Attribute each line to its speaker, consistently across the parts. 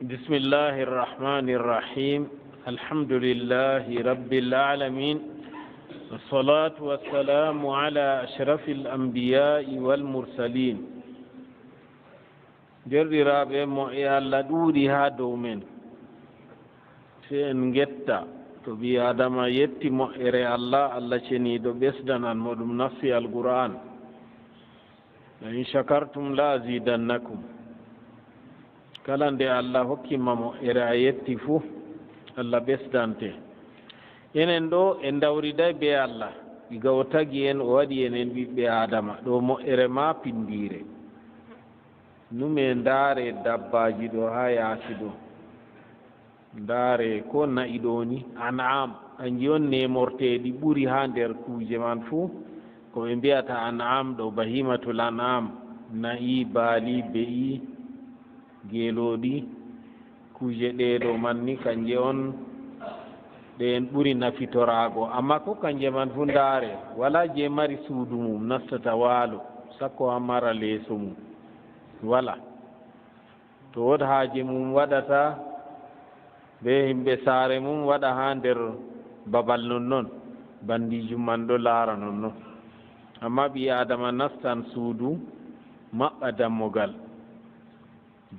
Speaker 1: بسم الله الرحمن الرحيم الحمد لله رب العالمين والصلاة والسلام على أشرف الأنبياء والمرسلين جرّي رابع مؤيا لدودي هادو من سين جتا تبي آدم يتي مؤيري الله شني دو بسدن عن مدم نفسي القرآن لئن شكرتم لأزيدنكم kalande Allah hokkimamo ere a yetti fuu Allah ɓesdante enen ɗo en dawriday be Allah diga o tagi en o waɗi enen ɓiɓɓe adama ɗo moƴƴere ma pindire nume ndaare dabbaji ɗo ha yaasi ɗo ndaare ko na'i ɗo ni an'am kanji on nemorteɗi ɓuri ha nder kuje man fuu ko ɓe mbiyata an'am ɗo bahimatul an'am na'i baali be'i geelooɗi kuje ɗeɗo man ni kanje on ɗe en ɓuri nafitoraago amma ko kanje man fu ndaare wala je mari suudu mum nastata waalo sakko ha mara leeso mum wala to wod haaje mum waɗata be himɓe saare mum waɗa ha nder babal nonnon bandijum man ɗo laara nonnon amma ɓi adama nastan suudu maɓɓa dammogal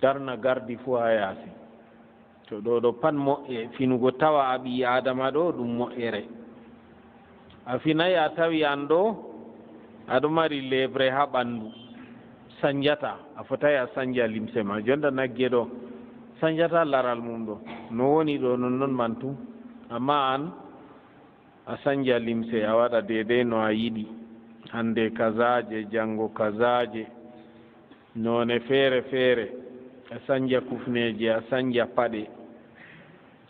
Speaker 1: darna gardi fuu ha yaasi to ɗo pat moƴƴe finugo tawa a ɓi adama ɗo ɗum moƴƴere a finayi a tawi an ɗo aɗo mari lebre ha ɓanndu sanjata a fotayi a sanja limse ma jonta nagge ɗo sanjata laral mum ɗo no woni ɗo nonnon man tum amma an a sanja limse a waɗa dedei no a yiɗi hande kazaje janngo kazaje none feere feere a sanja kufneje a sanja paɗe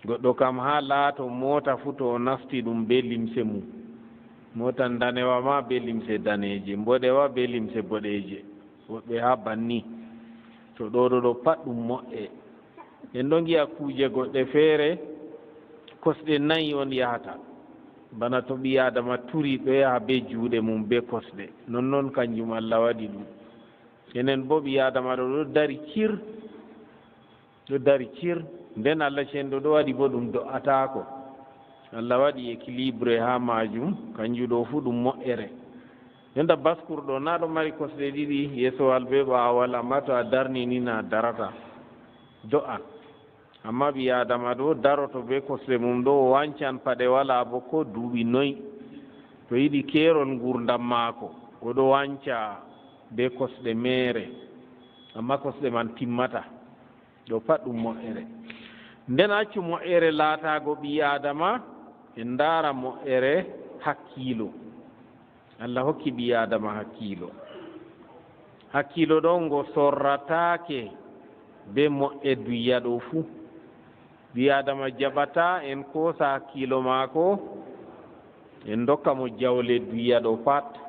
Speaker 1: goɗɗo kam ha laato mota fu to o nafti ɗum be limse mum mota danewa ma be limse daneje mboɗewa be limse boɗeje woɓɓe ha banni to ɗo pat ɗum moƴƴe en ɗo giya kuje goɗɗe feere kosɗe nayi on yahata bana to ɓi adama turi ɗo yaha be juuɗe mum be kosɗe nonnoon kanjum Allah waɗi ɗum enen bo ɓi adama ɗo dari cir nden Allah cenɗo ɗo waɗi bo ɗum do'atako Allah waɗi équilibre ha majum kanjum ɗo fu ɗum moƴƴere yonta baskurɗo na ɗo mari kosɗe ɗiɗi yeesowal be ɓaawal amma to a darni ni na darata do'a amma ɓi adama ɗo daroto be kosɗe mum ɗo o wancan paɗe wala bo ko duuɓi noyi to yiɗi keerol gurdam maako oɗo wanca be kosɗe meere amma kosɗe man timmata ɗo pat ɗum moƴƴere nden accu moƴƴere laatago ɓi adama en ndaara moƴƴere hakkiilo Allah hokki ɓi adama hakkiilo ɗo ngo sorrataake be moƴƴe duya ɗo fuu ɓi adama jaɓata en koosa hakkiilo maako en dokka mo jawle duya ɗo pat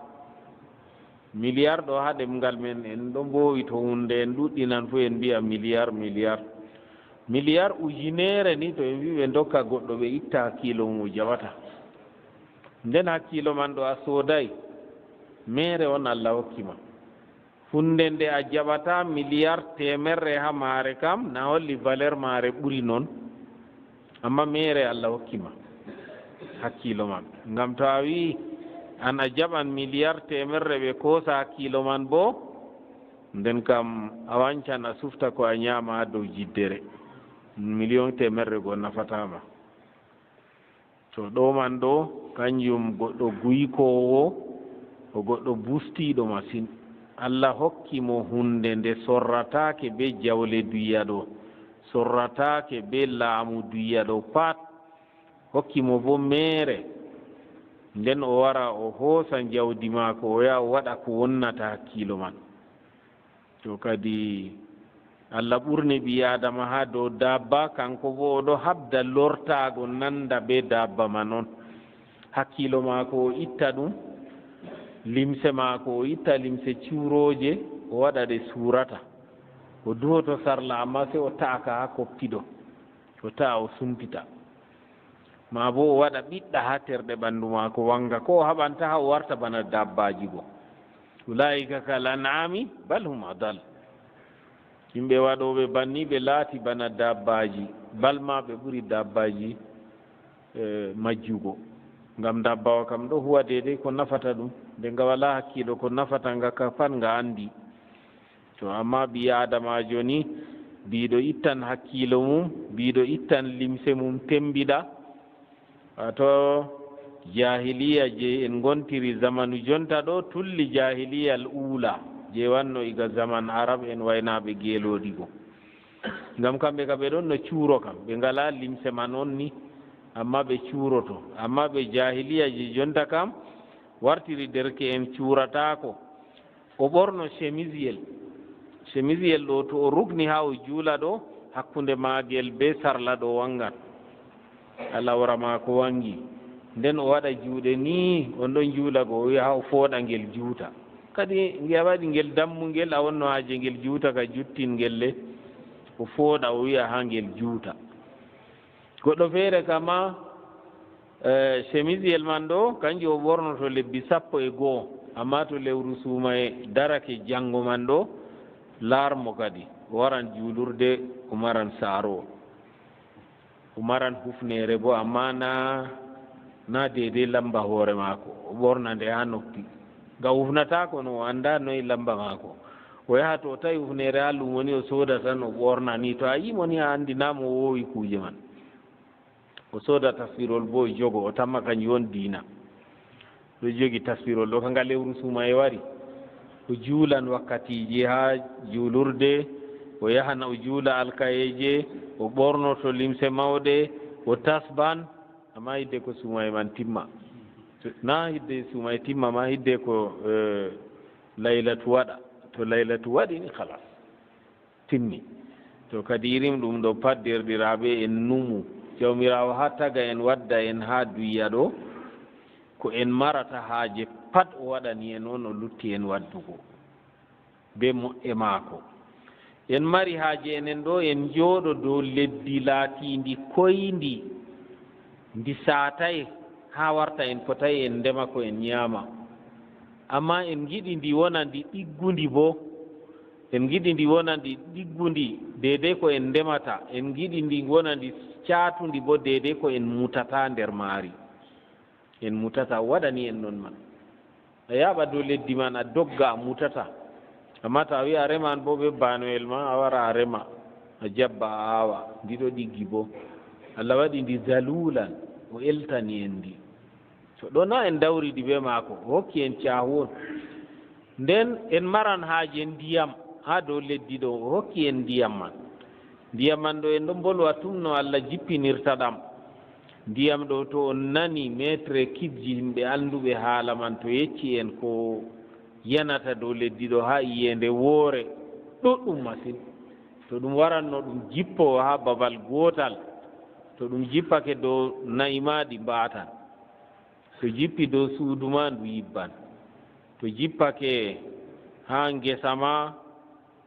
Speaker 1: milliard ɗo ha ɗemngal men en ɗo mbowi to hunde en ɗuɗɗinan fu en mbiya milliard ujunere ni to en wi ɓe dokka goɗɗo ɓe itta hakkilo mum jaɓata nden hakkilo man ɗo a sooday mere on Allah hokkima hunde nde a jaɓata milliard temerre ha maare kam na holli valeur maare ɓuri noon amma mere Allah hokkima hakkilo man ngam to a wi an a jaɓan milliard temerre ɓe koosa hakkilo man bo nden kam a wancan a sufta ko a ñaama ha dow jiddere million temerre go nafatama to ɗo man ɗo kanjum goɗɗo guykowo o goɗɗo bustiɗo masin Allah hokki mo hunde nde sorratake be jawle duya ɗo sorratake be laamu duya ɗo pat hokki mo bo mere nden o wara o hoosa jawdi maako o yaha o waɗa ko wonnata hakkilo man to kadi Allah ɓurni ɓi adama ha dow dabba kanko bo oɗo habda lortaago nanda be dabba man on hakkilo maako o itta ɗum limse maako o itta limse cuuroje o waɗa ɗe suurata o duhoto sarla amma sey o ta'aka ha koppiɗo o ta'a o sumpita ma bo o waɗa ɓiɗɗa ha terɗe ɓanndu maako wanga ko o haɓanta ha o warta bana dabbaji go ulaika kal an'ami bal hum adal yimɓe waɗoɓe banni ɓe laati bana dabbaji balma ɓe ɓuri dabbaji majjugo ngam dabbawa kam ɗo huwa dedei ko nafata ɗum nde nga wala hakkilo ko nafata nga ka pat nga andi to amma ɓi adamajo ni mbiɗo ittan hakkilo mum mbiɗo ittan limse mum tembiɗa wato jahiliya je en gontiri zamanu jonta ɗo tulli jahiliya al ula je wanno iga zaman arab en waynaɓe geelooɗi go ngam kamɓe ka ɓe ɗon no cuuro kam ɓe ngala limse man on ni amma ɓe cuuroto amma ɓe jahiliya je jonta kam wartiri derke en cuuratako o ɓorno chemisiyel ɗo to o rugni ha o juula ɗo hakkunde maagel be sarla ɗo wangan alawra maako wangi nden o waɗa juuɗe ni on ɗon juula go o wiya ha o fooɗa ngel juuta kadi ngiya waɗi ngel dammungel a wonno haaje ngel juuta ka juttingel le o fooɗa o wiya ha ngel juuta goɗɗo feere kama chemisiyel man ɗo kanjum o ɓornoto lebbi 12 amma to lewru suumaye darake janngo man ɗo laarmo kadi o waran juulurde o maran saaro o maran hufnere bo amma na deedei lamba hoore maako o ɓorna nde ha noppi nga hufnatako no o annda noyi lamba maako o yaha to tawi hufnere ha lumo ni o sooda tan o ɓorna ni to a yimo ni a anndinamo o wowi kuuje man o sooda tasbirol bo o jogo o tamma kañum won diina ɗo jogi tasbirol ɗo kanga lewru suuma e wari o juulan wakkatiji ha juulurde o yahana o juula alkayeje o ɓornoto limse mawɗe o tasban amma hidde ko suuma e man timma na hidde suuma e timma ma hidde ko laylatu waɗa to laylatu waɗi ni halas timmi to kadi irim ɗum ɗo pat derɗiraɓe en numu jawmirawo ha taga en wadda en ha duya ɗo ko en marata haaje pat o waɗani en on o lutti en waddugo be moƴƴe maako en mari haaje enen ɗo en jooɗo dow leddi laatindi koyndi ndi saatay ha warta en fotayi en ndema ko en ñaama amma en giɗi ndi wona ndi ɗiggundi bo en giɗi ndi wona ndi ɗiggundi deedei ko en ndemata en giɗi ndi wona ndi caatundi bo deedei ko en mutata nder maari en mutata waɗani en noon man a yaaɓa dow leddi man a dogga a mutata amma to a wi a reman bo ɓe banoyel ma a wara a rema a jabba a aawa ndiɗo ɗiggi bo Allah waɗi ndi zalulan o eltani en ndi to ɗo na en dawriɗi be maako o hokki en caahun nden en maran haaje ndiyam ha dow leddi ɗo o hokki en ndiyam man ɗo en ɗo bolwa tum no Allah jippinirta ɗam ndiyam ɗo to on nani metre kibji yimɓe annduɓe haala man to yecci en ko yanata dow leddi ɗo ha iyende woore ɗuɗɗum masin to ɗum waranno ɗum jippo ha babal gootal to ɗum jippake dow nayi ma ɗi mbaatan to jippi dow suudu ma ndu yibban to jippake ha ngesa ma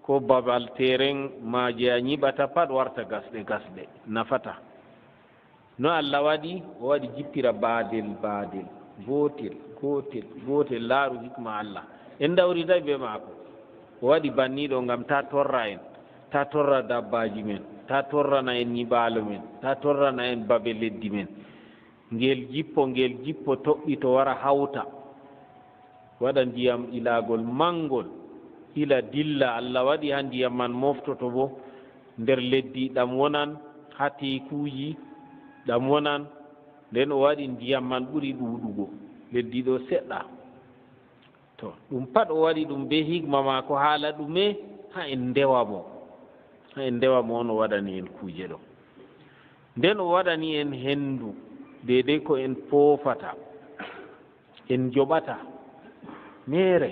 Speaker 1: ko babal teren ma je a ñiɓata pat warta gasɗe nafata no Allah waɗi o waɗi jippira baadel gootel laaru hikma Allah en dawrita be maako o waɗi banniɗo ngam ta torra en ta torra dabbaji men ta torrana en ñiɓaalo men ta torrana en babe leddi men ngel jippo toɓɓito wara hawta waɗa ndiyam ilagol mangol ila dilla Allah waɗi ha ndiyam man moftoto bo nder leddi ɗam wonan ha tekuji ɗam wonan nden o waɗi ndiyam man ɓuri ɗuɗugo leddi ɗo seɗɗa to ɗum pat o waɗi ɗum be hikma maako haala ɗume ha en ndewa mo on o waɗani en kuuje ɗo nden o waɗani en hendu deedei ko en foofata en joɓata mere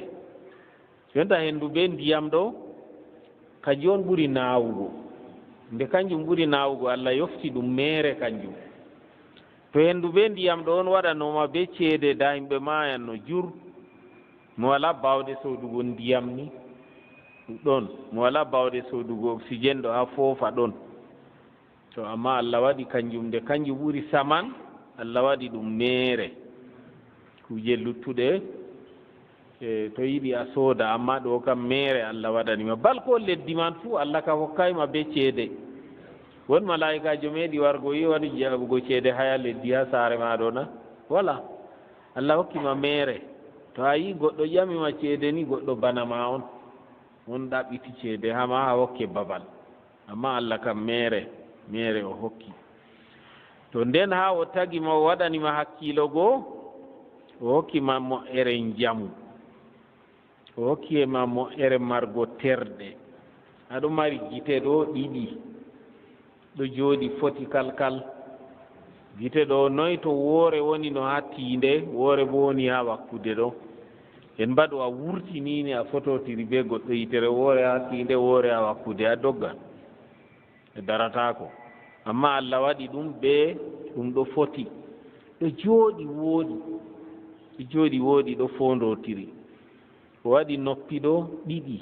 Speaker 1: jonta hendu be ndiyam ɗo kanjum on ɓuri naawugo nde kanjum ɓuri naawugo Allah yofti ɗum mere kanjum to hendu be ndiyam ɗo on waɗanoma be ceede da yimɓe mayanno jur mo wala bawɗe sodugo ndiyam ni ɗon mo wala bawɗe sodugo oxygéne ɗo ha foofa ɗon to amma Allah waɗi kanjum nde kanjum ɓuri saman Allah waɗi ɗum mere kuje luttuɗe to yiɗi a sooda amma ɗo kam mere Allah waɗanima bal ko leddi man fuu Allah ka hokkayma be ceede won malaikajo meeɗi wargo yi waɗi jaɓugo ceede haya leddi ha saare ma ɗo na wala Allah hokkima mere to a yi goɗɗo ƴamima ceede ni goɗɗo bana ma on ɗaɓɓiti ceede hama ha hokke babal amma Allah kam mere o hokki to nden ha o tagima o waɗanima hakkilo goo o hokkima moƴƴere jamu o hokkima moƴƴere margo terɗe aɗo mari gite ɗo ɗiɗi ɗo jooɗi foti kalkal gite ɗo noy to woore woni no ha tiinde woore bo woni ha wakkude ɗo en mbaɗo a wurtinini a fototiri be goɗɗo yitere woore ha tiinde woore ha wakkude a doggan e daratako amma Allah waɗi ɗum ɓe ɗum ɗo foti ɗo jooɗi wooɗi ɗo fondotiri o waɗi noppi ɗo ɗiɗi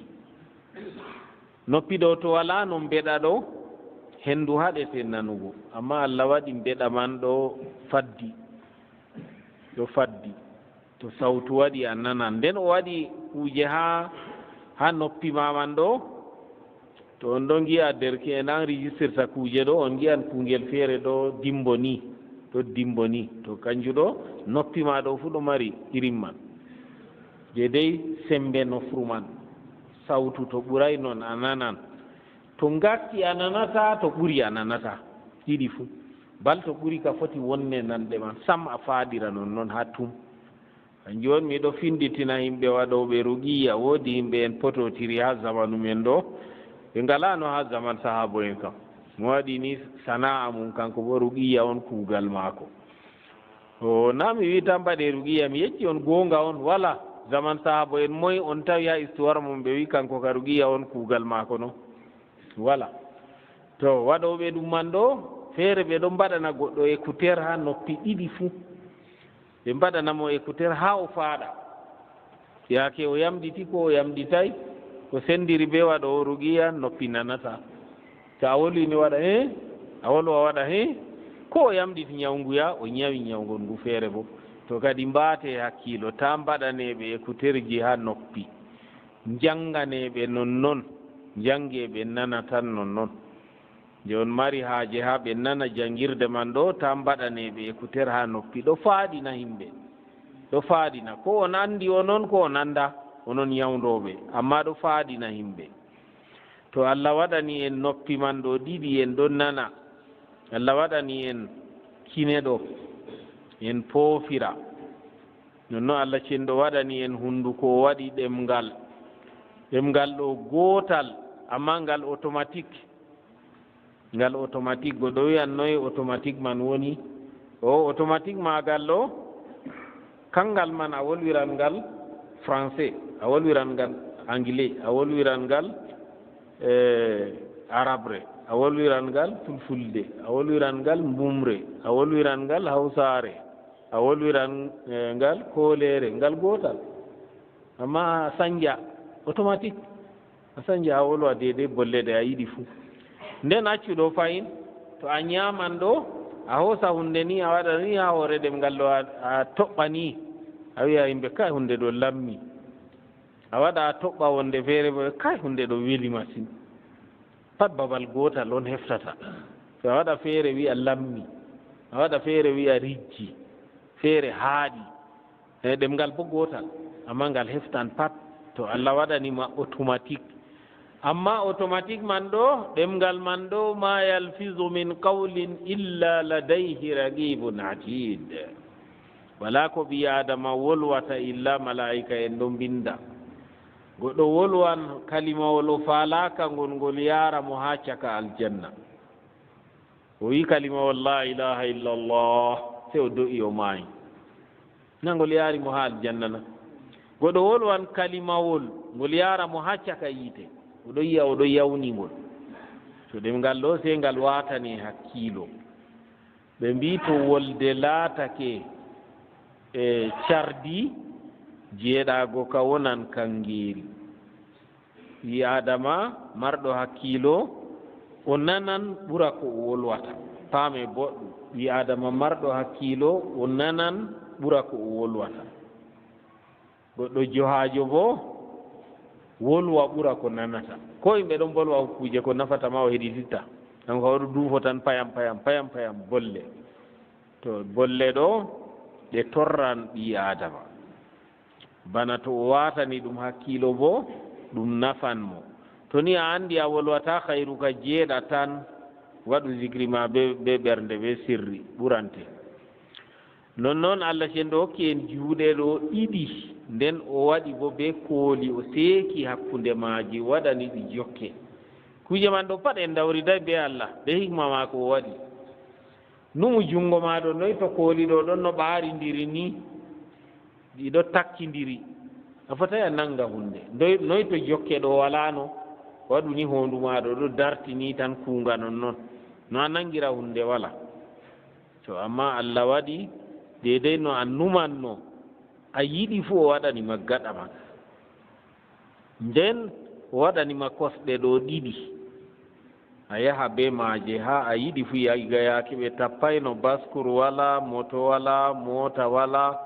Speaker 1: noppi ɗo to wala no mbeɗa ɗo hendu haɗete nanugo amma Allah waɗi mbeɗa man ɗo faddi to sawtu waɗi a nanan nden o waɗi kuuje ha noppi ma man ɗo to on ɗo giya derke en an registirta kuuje ɗo on giyan kungel feere ɗo dimbo ni to kanju ɗo noppi ma ɗo fu ɗo mari irin man je dey sembe nofru man sawtu to ɓuray noon a nanan to ngakki a nanata to ɓuri a nanata ɗiɗi fu bal to ɓuri ka foti wonne nanɗe man sam a faaɗira noon ha tum kanjum on miɗo finditina yimɓe waɗoɓe ruqiya woodi yimɓe en pototiri ha zamanu men ɗo ɓe ngalano ha zaman sahabo en kam mo waɗi ni sana'a mum kanko bo ruqiya on kuugal maako o na mi wi tan mbaɗe ruqiya mi yecci on goonga on wala zaman sahabo en moy on tawi ha histoire mum ɓe wi kanko ka ruqiya on kuugal maako no wala to waɗoɓe ɗum man ɗo feere ɓe ɗo mbaɗana goɗɗo écouteur ha noppi ɗiɗi fuu ɓe mbaɗanamo écouteur ha o faaɗa yaake o yamɗiti ko o yamɗitay ko sendiri be waɗo ruqiya noppi nanata to a wolwini waɗa a wolwa waɗa ko o yamɗiti ñawnguya o ñawi ñawgol ngu feere bo to kadi mbaate hakkilo ta mbaɗaneɓe écouteur ji ha noppi janganeɓe nonnoon jangeɓe nana tan nonnoon nde on mari haaje ha ɓe nana jangirde man ɗo ta mbaɗaneɓe écouteur ha noppi ɗo faaɗina himɓe ɗo faaɗina ko on andi onon ko on anda onon ñawdoɓe amma ɗo faaɗina himɓe to Allah waɗani en noppi man ɗo ɗiɗi en ɗo nana Allah waɗani en kine ɗo en poofira nonno Allah cenɗo waɗani en hunduko o waɗi ɗemgal ɗo gootal amma ngal automatique goɗɗo wiyan noyi automatique man woni o automatique magal ɗo kangal man a wolwiran ngal français a wolwiran ngal anglais a wolwiran ngal arabre a wolwiran ngal fulfulde a wolwiran ngal mbumre a wolwiran ngal hawsare a wolwiran ngal koolere ngal gootal amma a sañdia automatique a sañdia a wolwa deedei bolle ɗe a yiɗi fuu nden accuɗo fayin to a ñaman ɗo a hoosa hunde ni a waɗa ni ha hoore ɗemngal ɗo a toɓɓa ni a wiya yimɓe kay hunde ɗo lammi a waɗa a toɓɓa wonde feere bo kay hunde ɗo weli masine pat babal gootal on heftata so a waɗa feere wiya lammi a waɗa feere wiya rijji feere haaɗi e ɗemngal bo gootal amma ngal heftan pat to Allah waɗanima automatique amma automatique man ɗo ɗemngal man ɗo ma yalfizu min qawlin illa ladayhi raqibun atid wala ko ɓi adama wolwata illa malaika en ɗo mbinda goɗɗo wolwan kalimawol o faalaka ngol yara mo ha caka aljanna o wi kalimawol la ilaha illa allah se o do'i o maayi nangol yaari mo ha aljanna na goɗɗo wolwan kalimawol ngol yara mo ha caka yiite oɗo yiya oɗo yawningol to ɗemngal ɗo se ngal watani hakkilo ɓe mbi to wolde laatake e cardi jeeɗago ka wonan kangeeri wi adama marɗo hakkilo o nanan ɓura ko o wolwata paame boɗɗum wi adama marɗo hakkilo o nanan ɓura ko o wolwata goɗɗo johajo bo wolwa ɓura ko nanata ko yimɓe ɗon bolwa kuje ko nafata ma o heɗititta kanko oɗo duufo tan payam bolle to bolle ɗo ɗe torran ɓi adama bana to o watani ɗum hakkilo bo ɗum nafan mo to ni a andi a wolwata hayru ka jeeɗa tan waɗu zikri ma be ɓernde be sirri ɓurante nonnoon Allah cenɗo hokki en juuɗe ɗo ɗiɗi nden o waɗi bo be kooli o seeki hakkunde maaji waɗani ɗi jokke kuje man ɗo pat en dawriday be Allah be hikma maako o waɗi numu junngo ma ɗo noyi to kooli ɗo ɗon no ɓaarindiri ni ɗiɗo takkindiri a fotayi a nannga hunde noyi to jokke ɗo walano waɗu ni hondu ma ɗo ɗo dartini tan kuunga nonnoon no a nangira hunde wala to amma Allah waɗi deydey no a numanno a yiɗi fuu o waɗanima gaɗa ma nden o waɗanima kosɗe ɗo ɗiɗi a yaha be maaje ha a yiɗi fuu yaaki ɓe tappayno bascour wala moto wala mota wala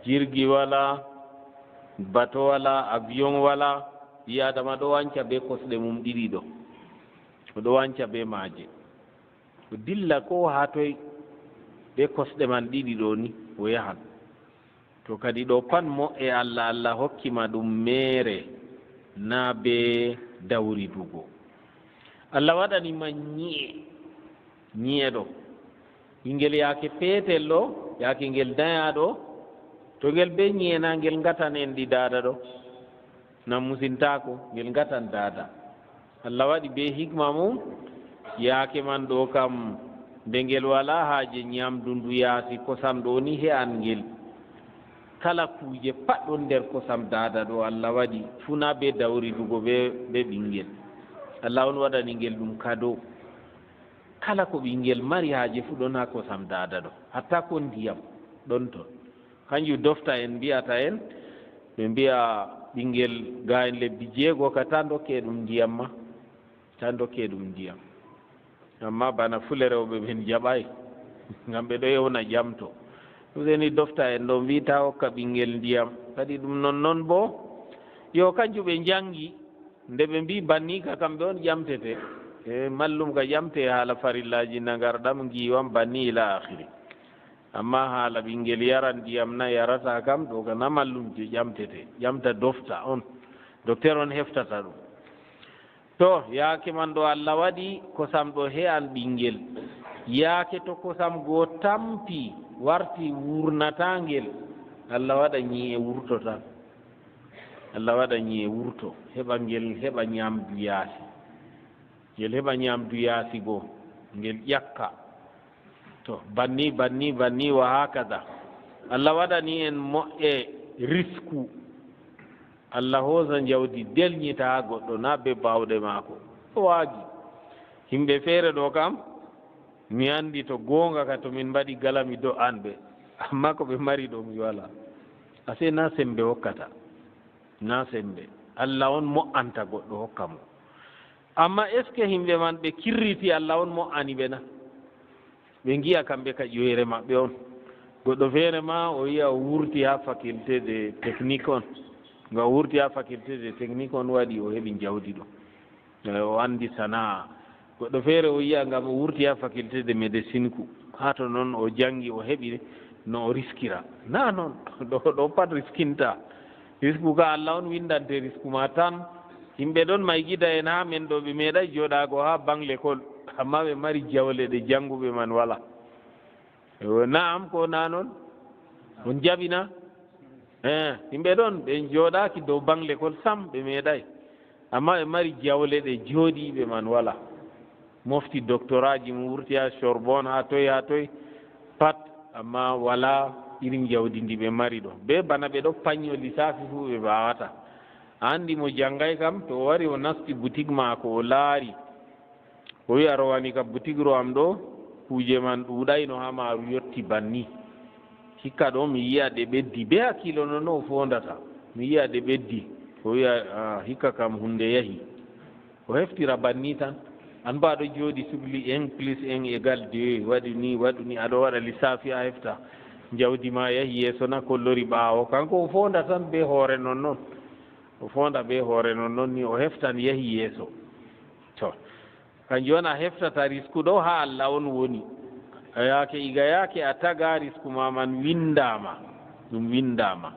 Speaker 1: jirgi wala bato wala avion wala ɓi adama ɗo wanca be kosɗe mum ɗiɗi ɗo oɗo wanca be maaje o dilla ko ha toy be kosɗe man ɗiɗi ɗo ni o yahan to kadi ɗo pat mo'e Allah hokkima ɗum mere na be dawridugo Allah waɗanima ñi'e ɗo ngel yaake peetel ɗo yaake ngel dayaɗo to ngel be ñi'e na ngel ngatan en ɗi dada ɗo na musintako ngel ngatan dada Allah waɗi be hikma mum yaake man ɗo kam nde ngel wala haaje ñamdu ndu yaasi kosam ɗo ni he'an ngel kala kuuje pat ɗon nder kosam dada ɗo Allah waɗi funa be dawridugo be ɓinngel Allah on waɗani ngel ɗum kado kala ko ɓinngel mari haaje fu ɗon ha kosam dada ɗo hatta ko ndiyam ɗon ton kanjum dofta en mbiyata en ɓe mbiya ɓinngel ga en lebbi 6 ka ta dokke ɗum ndiyam ma ta dokke ɗum ndiyam amma bana fulerewɓe ɓen jaɓay ngam ɓe ɗo yewna ƴamto useni dofta en ɗo mbita hokka ɓinngel ndiyam kadi ɗum nonnoon bo yo kanjum ɓe jangi nde ɓe mbi banni ka kamɓe on ƴamtete e mallum ka ƴamte haala farillaji nagarɗam giwam banni ila akhiri amma haala ɓinngel yaran ndiyam na yarata kam ɗo kana mallumje ƴamtete ƴamta dofta on docteur on heftata ɗum to yaake man ɗo Allah waɗi kosam ɗo he'an ɓinngel yaake to kosam goo tampi warti wurnata ngel Allah waɗa ñi'e wurto tan Allah waɗa ñi'e wurto heɓa ngel heɓa ñamdu yaasi ngel heɓa ñamdu yaasi goo ngel ƴakka to banni wa hakada Allah waɗani en moƴƴe risku Allah hoosa jawdi delñita ha goɗɗo na be bawɗe maako o waagi yimɓe feere ɗo kam mi andi to goonga ka to min mbaɗi galami do an ɓe amma ko ɓe mari ɗo mi wala ase na sembe hokkata na sembe Allah on mo'anta goɗɗo hokka mo amma est ce que yimɓe man ɓe kirriti Allah on mo'ani ɓe na ɓe ngiya kamɓe ka ƴoyre maɓɓe on goɗɗo feere ma o yiya o wurti ha faculté de technique on nga wurti ha faculté de technique on waɗi o heɓi jawdi ɗo o andi sana'a goɗɗo feere o yiya ngam o wurti ha faculté de médecine ku ha to noon o jangi o heɓi no o riskira na noon ɗo pat riskinta risku ka Allah on windante risku ma tan yimɓe ɗon maygida en ha men ɗo ɓe meeɗay joɗago ha bang l'école amma ɓe mari jawle ɗe janguɓe man wala naam ko na noon on jaɓina yimɓe ɗon ɓe jooɗaki dow bang l'école sam ɓe meeɗay amma ɓe mari jawle ɗe jooɗiɓe man wala mofti doctorat ji mum wurti ha Sorbonne ha toy pat amma wala irin jawdi ndi ɓe mari ɗo be bana ɓe ɗo paño lissafi fu ɓe mbawata andi mo janggay kam to o wari o nasti boutique maako o laari o wi a rowani ka boutique ro am ɗo kuje man ɗuuɗayno ha maaru yotti banni hikka ɗo mi yiya ɗe ɓeddi be hakkilo noon o fondata mi yiya ɗe ɓeddi o wiya hikka kam hunde yahi o heftira banni tan an ba ɗo jooɗi subli 1 + 1 = 2 waɗu ni aɗo waɗa lissafi a hefta jawdi ma yahi yeeso na kollori ɓaawo kanko o fonda tan be hoore non noon o fonda be hoore non noon ni o heftan yahi yeeso to kanjum woni a heftata risque ɗo ha Allah on woni a yaake iga yaake a taga risque ma man windama ɗum windama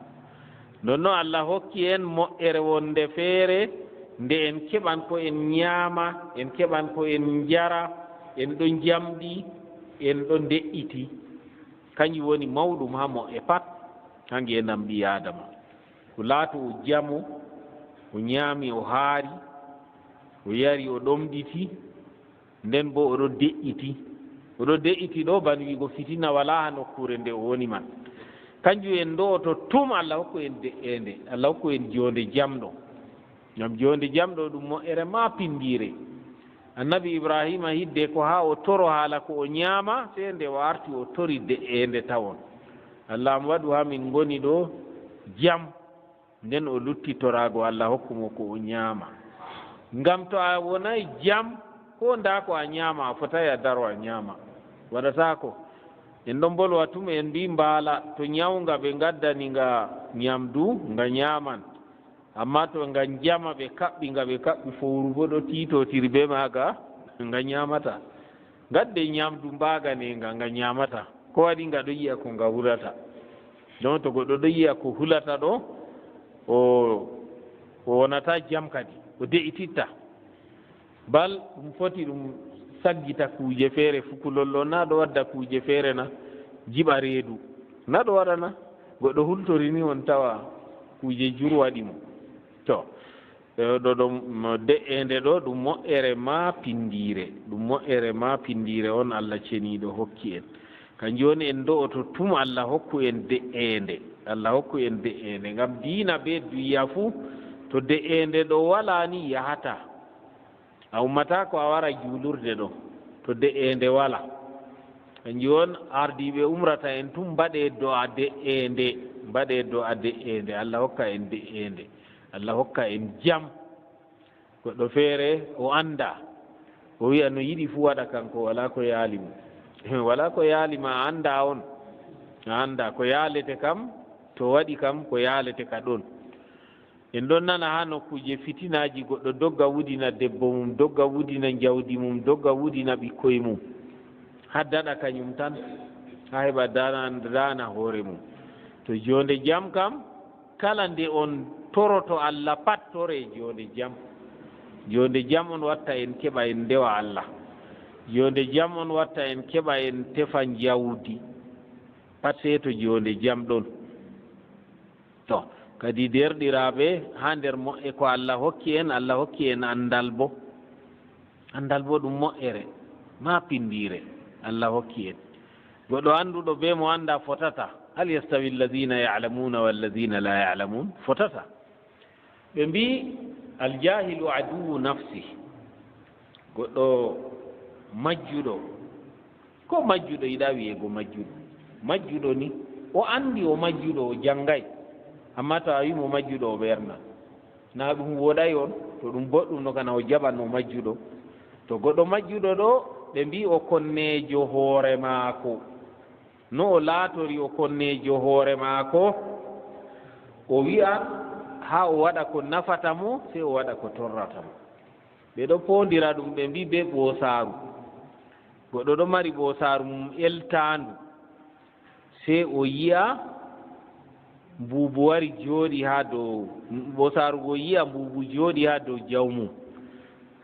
Speaker 1: nonnoon Allah hokki en moƴƴere wonde feere nde en keɓan ko en ñaama en keɓan ko en jara en ɗo jamɗi en ɗo de'iti kañum woni mawɗum ha moƴƴe pat ha ngendam ɓi adama ko laato o jamo o ñaami o haari o yari o ɗomɗiti nden bo oɗo de'iti ɗo ban wiigo fitina wala ha nokkure nde o woni man kanjum en ɗo to tum Allah hokku en de'ende Allah hokku en jonde jamɗo ngam jonde jamɗo ɗum moƴƴere ma pindire annabi Ibrahima hidde ko ha o toro haala ko o ñaama se nde o arti o tori de'ende tawon Allah mo waɗu ha min goni ɗo jam nden o lutti torago Allah hokkumo ko o ñaama ngam to a wonayi jam ko nda ko a ñaama a fotayi a daro a ñaama waɗata ko en ɗon bolwa tum en mbi mbaala to ñawga ɓe gaddani nga ñamdu nga ñaaman amma to nga jama ɓe kaɓɓi nga ɓe kaɓɓi fowru bo ɗo tiitotiri be maaga nga ñaamata gadde ñamdu mbaganenga nga ñaamata ko waɗi nga ɗo yiya ko nga hulata donc to goɗɗo ɗo yiya ko hulata ɗo o wonata jam kadi o de'ititta bal ɗum foti ɗum saggita kuuje feere fukulollo na ɗo wadda kuuje feere na jiɓa reedu na ɗo waɗana goɗɗo hultori ni on tawa kuuje jur waɗi mo to ɗo ɗum de'ende ɗo ɗum moƴƴere ma pindire ɗum moƴƴere ma pindire on Allah ceniɗo hokki en kanjum woni en ɗo to tum Allah hokku en de'ende Allah hokku en de'ende ngam diina be duya fuu to de'ende ɗo wala ni yahata a ummata ko a wara juulurde ɗo to de'ende wala kanjum won ardiɓe umrata en tum mbaɗe do'a de'ende mbaɗe do'a de'ende Allah hokka en de'ende Allah hokka en jam goɗɗo feere o anda o wiya no yiɗi fuu waɗa kanko wala ko yaali mum wala ko yaali ma a anda on a anda ko yaalete kam to waɗi kam ko yaalete ka ɗon en ɗon nana ha nokkuje fitinaji goɗɗo dogga wudina debbo mum dogga wudina jawdi mum dogga wudina ɓikkoye mum ha daɗa kañum tan ha heɓa dana hoore mum to jonde jam kam kala nde on toroto Allah pat tore jonde jam on watta en keɓa en ndewa Allah jonde jam on watta en keɓa en tefa jawdi pat se to jonde jam ɗon to kadi derɗiraɓe ha nder moƴƴe ko Allah hokki en andal bo ɗum moƴƴere ma pindire Allah hokki en goɗɗo anduɗo be mo anda fotata hal yastawi alladina ya'lamuna walladina la ya'lamun fotata ɓe mbi aljahilu aduwu nafsi goɗɗo majjuɗo ko majjuɗo yiɗa wiyego majjuɗo ni o andi o majjuɗo o janggay amma to a wimo majjuɗo o ɓerna na ɗum woɗay on to ɗum boɗɗum no kana o jaɓan o majjuɗo to goɗɗo majjuɗo ɗo ɓe mbi o konnejo hoore maako no o laatori o konnejo hoore maako o wi'a ha o waɗa ko nafata mo sey o waɗa ko torrata mo ɓe ɗo pondira ɗum ɓe mbi be ɓoosaaru goɗɗo ɗo mari ɓoosaaru mum eltaandu sey o yi'a mbuubu wari jooɗi ha dow ɓoosaaru go yi'a mbuubu jooɗi ha dow jawmum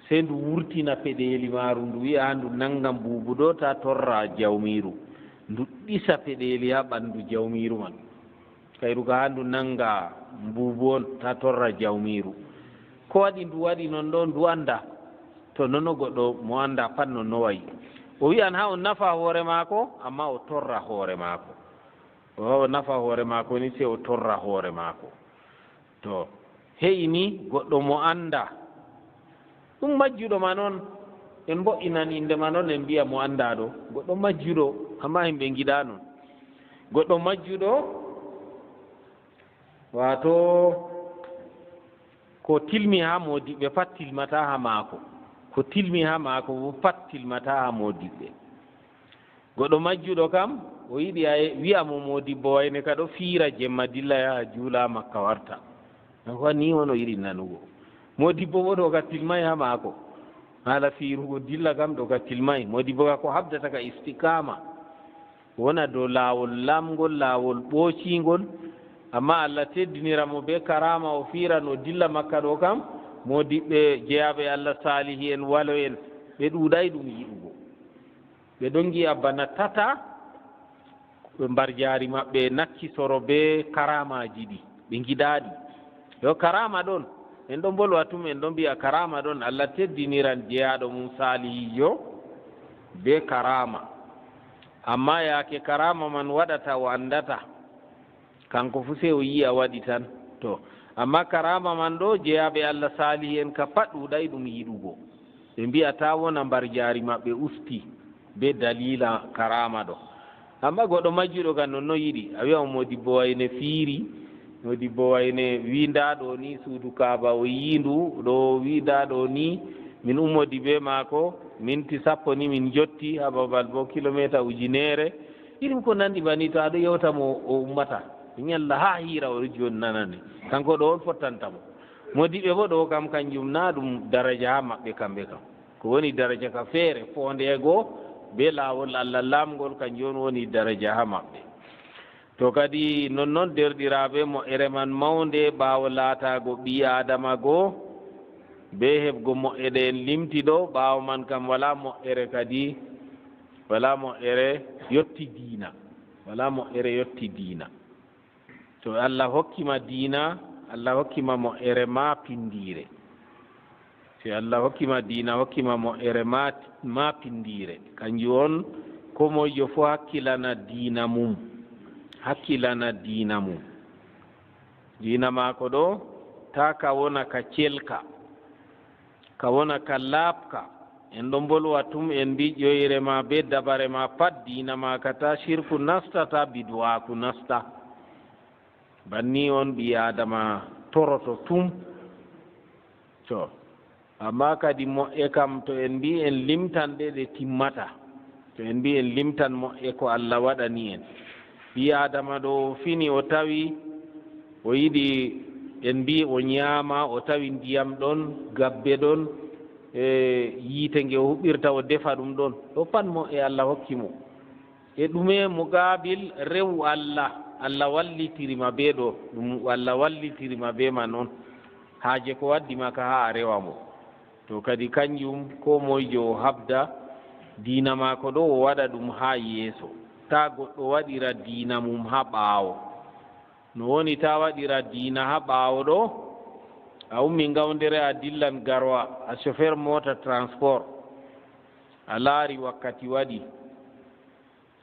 Speaker 1: sey ndu wurtina peɗeeli maaru ndu wi'a ndu nannga mbuubu ɗo ta torra jawmiiru ndu ɗisa peɗeeli ha ɓanndu jawmiiru man kayru ka ha ndu nannga mbuubu on ta torra jawmiiru ko waɗi ndu waɗi non ɗo ndu annda to nonno goɗɗo mo annda pat nonno wayi o wi'an ha o nafa hoore maako amma o torra hoore maako o nafa hoore maako ni sey o torra hoore maako to heyni goɗɗo mo annda ɗum majjuɗo ma noon en mbo'inan inde ma noon en mbiya mo annda ɗo goɗɗo majjuɗo amma himɓe giɗa noon goɗɗo majjuɗo wato ko tilmi ha modiɓɓe pat tilmata ha maako ko tilmi ha maako bo pat tilmata ha modiɓɓe goɗɗo majjuɗo kam o yiɗi a wi'a mo modibbo wayne ka ɗo fiira jemma dilla yaha juula makka warta ko ni on o yiɗi nanugo modibbo bo ɗo ka tilmay ha maako haala fiirugo dilla kam ɗo ka tilmay modibbo ka ko habdata ka istikama wona dow laawol lamgol laawol ɓoocingol amma Allah teddinira mo be karama o fiiran o dilla makka ɗo kam modiɓɓe jeyaɓe Allah salihi en walo en ɓe ɗuuɗay ɗum yiɗugo ɓe ɗon gi'a bana tata ɓe mbar jaari maɓɓe nakki soro be karamaji ɗi ɓe giɗaɗi yo karama ɗon en ɗon bolwa tum en ɗon mbiya karama ɗon Allah teddiniran jeyaɗo mum salihijo be karama amma yaake karama man waɗata o andata kanko fu se o yi'a waɗi tan to amma karama man ɗo jeyaɓe Allah salihi en ka pat ɗuuɗay ɗum yiɗugo ɓe mbiyata wona mbar jaari maɓɓe usti be dalila karama ɗo amma goɗɗo majjuɗo kan nonno yiɗi a wiya o modibbo wayne fiiri modibbo wayne windaɗo ni suudu kaaba o yindu ɗo widaɗo ni min ummodi be maako minti sappo ni min jotti ha babal bo kilométre ujunere irim ko nandi bani to aɗo yewtamo o ummata ñalla ha hiira o joni nanane kanko ɗo on fottantamo modiɓe bo ɗo kam kanjum na ɗum daraja ha maɓɓe kamɓe kam ko woni daraja ka feere fondego be laawol Allah lamgol kanjum on woni daraja ha maɓɓe to kadi nonnoon derɗiraɓe moƴƴere man mawnde ɓaawo laatago ɓi adama goo be heɓgo moƴƴere en limti ɗo ɓaawo man kam wala moƴƴere kadi wala moƴƴere yotti diina wala moƴƴere yotti diina to Allah hokkima diina Allah hokkima moƴƴere ma pindire si Allah hokkima diina hokkima moƴƴere ma pindire kanjum on ko moƴƴo fo hakkilana diina mum hakkilana diina mum diina maako ɗo ta ka wona ka celka ka wona ka laaɓka en ɗon bolwa tum en mbi ƴoyre ma be dabare ma pat diina ma ka ta shirku nastata bidwaku nasta banni on ɓi adama toroto tum to amma kadi moƴƴe kam to en mbi en limtan ɗe timmata to en mbi en limtan moƴƴe ko Allah waɗani en ɓi adama ɗo fini o tawi o yiɗi en mbi o ñaama o tawi ndiyam ɗon gabbe ɗon yiite nge o huɓirta o defa ɗum ɗon ɗo pat moƴƴe Allah hokki mo e ɗume mugabil rew Allah wallitirima be ɗo ɗum Allah wallitirima be man on haaje ko waddima ka ha a rewa mo to kadi kanjum ko moyjo o habda diina maako ɗo o waɗa ɗum ha yeeso ta goɗɗo waɗira diina mum ha ɓaawo no woni ta waɗira diina ha ɓaawo ɗo a ummi ngawndere a dillan garwa a chauffeur mota transport a laari wakkati waɗi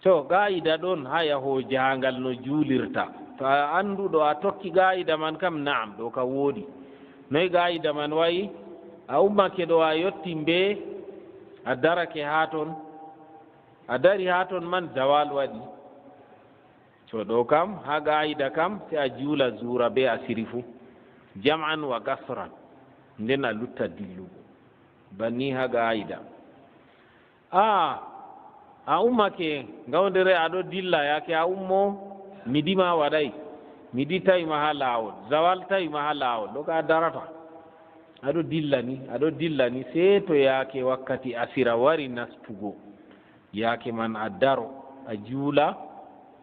Speaker 1: to ga'ida ɗon ha yaho jahangal no juulirta to a annduɗo a tokki ga'ida man kam naam ɗo ka woodi noyi ga'ida man wayi a ummake ɗo a yotti mbe a darake ha ton a dari ha ton man zawal waɗi to ɗo kam ha ga'ida kam se a juula zuura be asiri fu jam'an wa gasran nden a lutta dillugo banni ha ga'ida a ummake ngawndere aɗo dilla yake a ummo midi ma waɗay midi tawima ha laawol zawal tawima ha laawol ɗo ka darata aɗo dilla ni se to yaake wakkati asira wari nastugo yaake man a daro a juula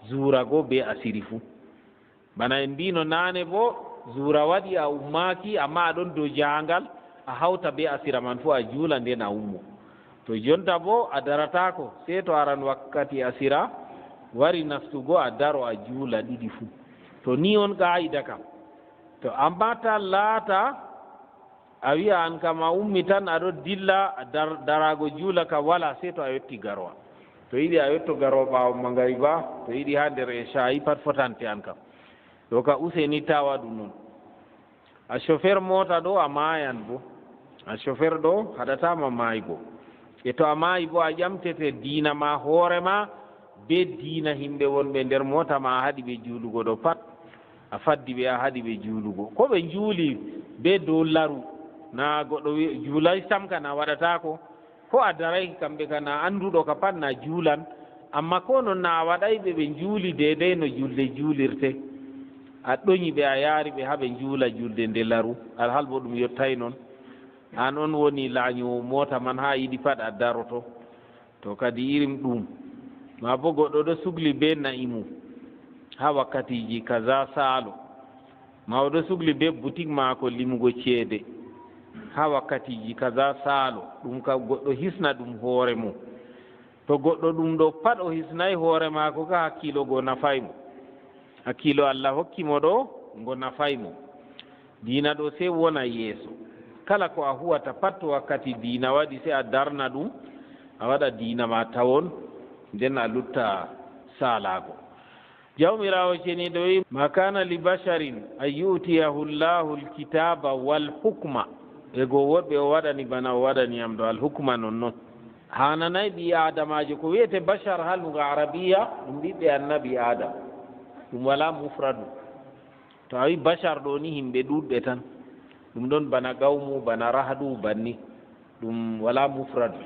Speaker 1: zuurago be asiri fu bana en mbino naane bo zuura waɗi a ummaki amma aɗon dow jahangal a hawta be asira man fu a juula nden a ummo to jonta bo a daratako se to aran wakkati asira wari nastugo a daro a juula ɗiɗi fu to ni on ka'ida kam to amma ta laata a wiya an kam a ummi tan aɗo dilla darago juula ka wala se to a yetti garwa to yiɗi a yetto garwa ɓaawo magariba to yiɗi ha nder e shayi pat fotante an kam ɗo ka useni tawa ɗum noon a chauffeur mota ɗo a maayan bo a chauffeur ɗo haɗatama maaygo e to a maayi bo a ƴamtete diina ma hoore ma be diina himɓe wonɓe nder mota ma a haɗi ɓe juulugo ɗo pat a faddi ɓe a haɗi ɓe juulugo ko ɓe juuli be dow laru na goɗɗo juulay sam kana waɗatako ko a daray kamɓe kana annduɗo ka pat na juulan amma ko non na a waɗayɓe ɓe juuli deydey no julde juulirte a ɗoñi ɓe a yaari ɓe haɓe juula julde nde laru alhal bo ɗum yottay noon an on woni laañowo moota man ha yiɗi pat a daroto to kadi irim ɗum ma bo goɗɗo ɗo sugli be na'i mum ha wakkatiji kaza saalo ma oɗo sugli be boutique maako limugo ceede ha wakkatiji kaza saalo ɗum ka goɗɗo hisna ɗum hoore mum to goɗɗo ɗum ɗo pat o hisnayi hoore maako ka hakkilo go nafay mo hakkilo Allah hokkimo ɗo ngo nafay mo diina ɗo sey wona yeeso kala ko a huwata pat to wakkati diina waɗi sey a darna ɗum a waɗa diina ma tawon nden a lutta saalago jawmirawo ceniɗo wi ma kana li basharin an yutiyahu llahu lkitaba walhukma e go woɗɓe o waɗani bana o waɗaniyam ɗo alhukma non noon hananayi ɓi adamajo ko wiyete bachar ha luga arabiya ɗum ɓiɓɓe annabi adam ɗum wala mufradu to a wi bachar ɗo ni himɓe ɗuɗɓe tan ɗum ɗon bana gawmu bana rahadu banni ɗum wala mufradu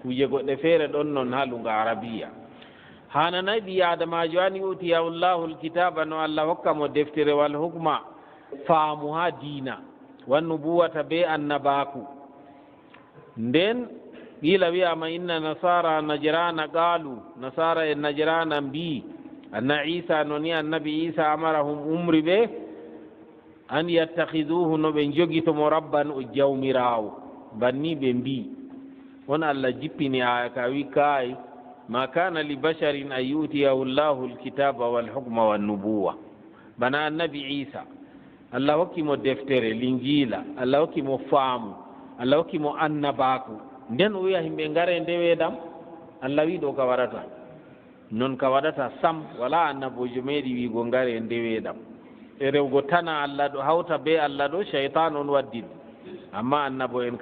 Speaker 1: kuje goɗɗe feere ɗon noon ha luga arabiya hananayi ɓi adamajo an yutiyahu llahu lkitaba no allah hokka mo deftere wal hukma faamu ha diina wannu buwata be annabaku nden قيل وياما إن نصارى نجران قالوا نصارى النجران بي أن عيسى نوني النبي عيسى أمرهم أمر به أن يتخذوه نبن جوجتم ربا أجومراو بني بن بي هنا الله جبني آيكاوي كاي ما كان لبشر أن يؤتيه الله الكتاب والحكم والنبوة بنا النبي عيسى الله وكي دفتر الإنجيل الله وكي فام الله وكي أنباكو nden o wiya yimɓe ngare ndeweɗam allah wi ɗo ka waɗata non ka waɗata sam wala annabojo meeɗi wiigo ngare ndeweɗam e rewgo tana allah ɗo hawta be allah ɗo cheytan on waddiɗ amma annabo en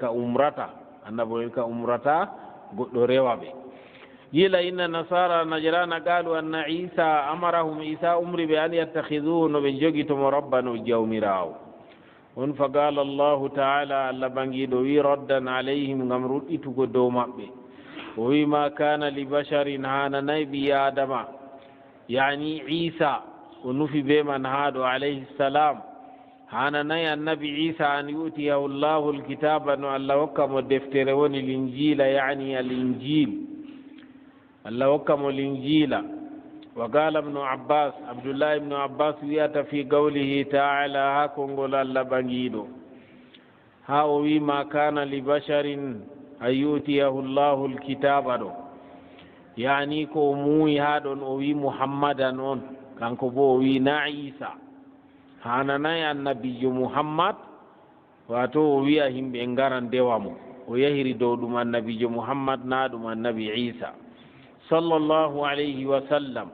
Speaker 1: ka umrata goɗɗo rewa ɓe yila inna nasara najrana qalu anna isa amarahum isa umri ɓe an yattahiduhu no ɓe jogitomo rabbano jawmirawo on fa qala allahu taala allah bangiɗo wi raddan alayhim ngam ruɗɗitugo dow maɓɓe o wi ma kana li basharin hananayi ɓi adama yani isa o nufi be man ha ɗo alayhi salam hananayi annabi isa an yutiyahu llahu lkitaba no allah hokka mo deftere woni linjila yani al injil allah hokka mo linjila وقال ابن عباس عبد الله بن عباس ويات في قوله تعالى هاكونغول الله بانجيدو هاوي ما كان لبشر أن يؤتيه الله الكتاب دو يعني كو موي هادون وي محمدا نون كان كو وي عيسى هانانا النبي محمد واتو وي هم بنغاران ديوامو ويهري دودوم النبي محمد نادوم النبي عيسى صلى الله عليه وسلم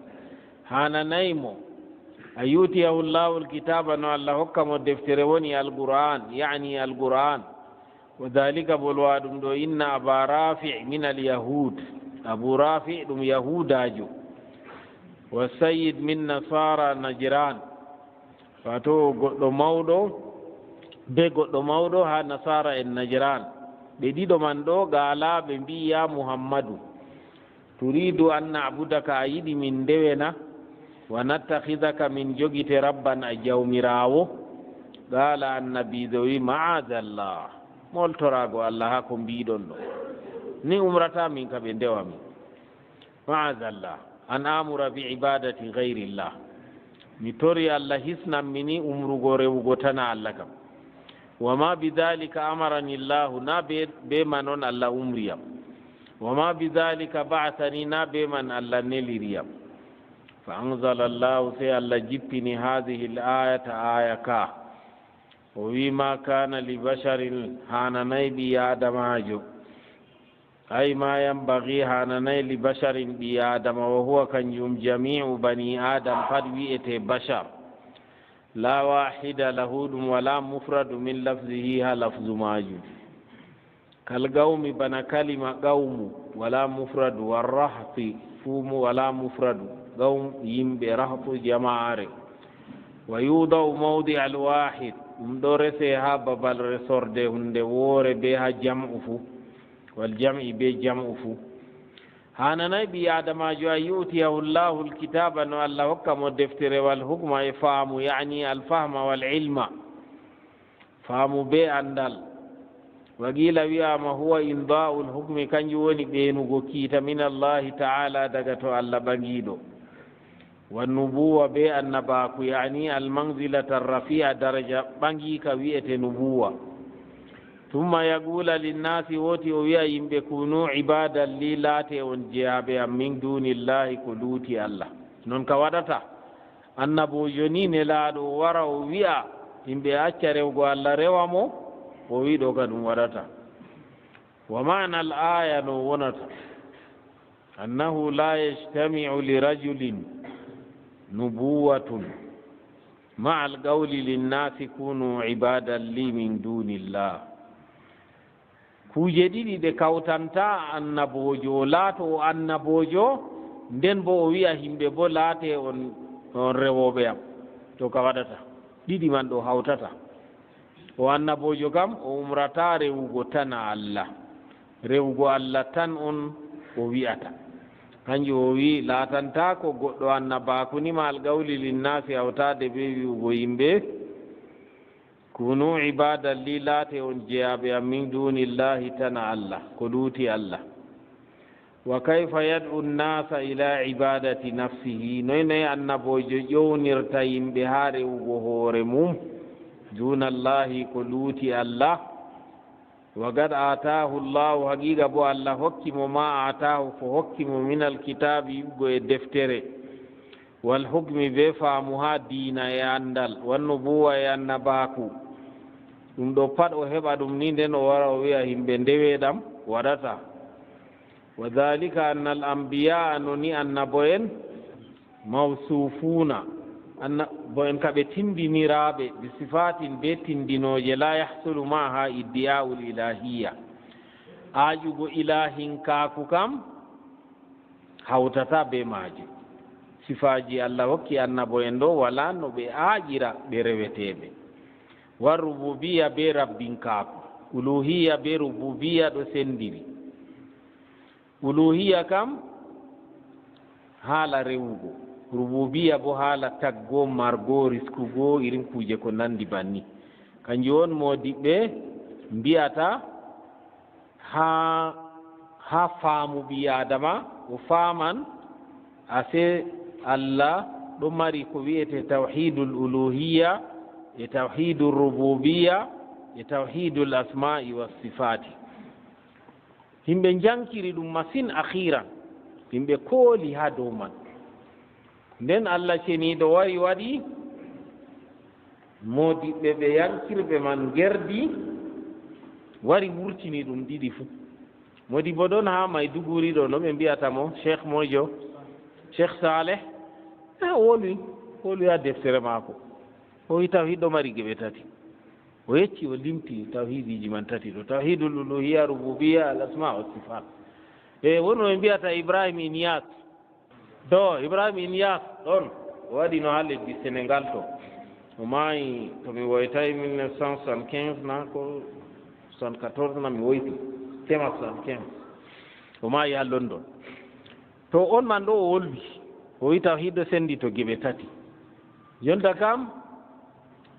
Speaker 1: hananaymo a yutiyahu llahu lkitaba no allah hokka mo deftere woni alquran yani alquran wa dhalika bolwa ɗum ɗo inna aba rafi min alyahud abu rafi ɗum yahudajo wa sayid min nasara najran wato goɗɗo mawɗo be goɗɗo mawɗo ha nasara en najran ɓe ɗiɗo man ɗo gaala ɓe mbi ya muhammadu turidu an nabudaka a yiɗi min ndewena wa nattakhidaka min jogite rabban a jawmirawo qala annabiɗo wi maadallah moltorago allah ha ko mbiɗon ɗo ni umrata min ka ɓe ndewami maadallah an amura bi ibadati gayrillah mi tori allah hisnan mini umrugo rewugo tana allah kam wama bidhalika amarani llahu na be man on allah umriyam wama bidhalika ba'athani na be man allah neliriyam fa anzala allahu sey allah jippini hadihi l ayata aya ka o wi ma kana li basharin hananayi ɓi adamajo ay ma yambagi hananayi li basharin ɓi adama wa huwa kanjum jamiu bani adam pat wiyete bashar la wahida lahu ɗum wala mufradu min lafzihi ha lafzu majum kal gawmi bana kalima gawmu wala mufradu warrahti fumu wala mufradu gawm yimɓe rahtu jama'are wa yudau mawdi alwahid ɗum ɗo rese ha babal resorde hunde woore be ha jam'u fu wal jam'i be jam'u fu hananay ɓi adamajo an yutiyahu llahu alkitaba no allah hokkamo deftere wal hukma e faamu yani alfahma wal ilma faamu be andal wa qila wiyama huwa inda'u lhukmi kanjum woni ɓeenugo kiita min allahi taala daga to allah ɓagiɗo wannubuwa be annabaku yani almanzilata arrafia daraja ɓangika wiyete nubuwa tumma yaqula linnasi woti o wiya yimɓe kunu ibadan li laate on jeyaɓe am min dunillahi ko luuti allah noon ka waɗata annabojo ni nelaaɗo o wara o wiya yimɓe acca rewgo allah rewa mo o wiɗo ka ɗum waɗata wa mana al aya no wonata annahu la yajtamiu li rajulin nubuwatun maa alqawli linnasi kunu ibadan li min dunillah kuje ɗiɗi ɗe kawtanta annabojo laato o annabojo nden bo o wiya yimɓe bo laate on rewoɓe am to ka waɗata ɗiɗi man ɗo hawtata o annabojo kam o umrata rewugo tan allah rewugo allah tan on o wi'ata kanjum o wi laatanta ko goɗɗo annabaku ni ma alqawli linnasi hawtade ɓe wi'ugo yimɓe kunu ibadan li laate on jeyaɓe am min dunillahi tan allah ko luuti allah wa kayfa yad'u nnasa ila ibadati nafsihi noynayi annabojo ƴownirta yimɓe ha rewugo hoore mum dunallahi ko luuti allah wa gad atahu llahu haqiqa bo allah hokkimo ma atahu fo hokkimo min alkitabi yugo e deftere wal hukmi be faamu ha diina e andal wannubuwa e annabaku ɗum ɗo pat o heɓa ɗum ni nden o wara o wiya yimɓe ndeweɗam waɗata wa dhalika anna al ambiya no ni annabo en mawsufuna annabo en kaɓe tindiniraɓe bi sifatin be tindinoje la yahsulu maha iddiya'ul ilahiya aƴugo ilahinkaku kam hawtata be maje sifaji allah hokki annabo en ɗo wala no ɓe aƴira ɓe reweteɓe war rububiya be rabbinkaku uluhiya be rububiya ɗo sendiri uluhiya kam haala rewugo rububiya bo haala taggo margo riskugo irin kuje ko nandi banni kanjum on modiɓɓe mbiyata ha faamu ɓi adama o faaman ase allah ɗo mari ko wiyete tawhidul uluhiya e tawhidul rububiya e tawhidul asma'i was sifati yimɓe jankiri ɗum masin akhiran yimɓe kooli ha dow man nden allah ceniɗo wari waɗi modiɓɓe ɓe yankirɓe man gerdi wari wurtini ɗum ɗiɗi fuu modi bo ɗon ha Maiduguri ɗo no ɓe mbiyatamo cheikh mojo cheikh saleh woluy ha deftere maako o wi tawhid ɗo mari geɓe tati o yecci o limti tawhidiji man tati ɗo tawhidul uluhiya rububiya al asma wa sifat e woni ɓe mbiyata ibrahim inyas do ibrahim inyas ɗon o waɗino ha leddi sénégal to o maayi to mi woytayi 1975 na ko 74 na mi woyti tema 75 o maayi ha london to on man ɗo o wolwi o wi tawhid ɗo sendi to geɓe tati jonta kam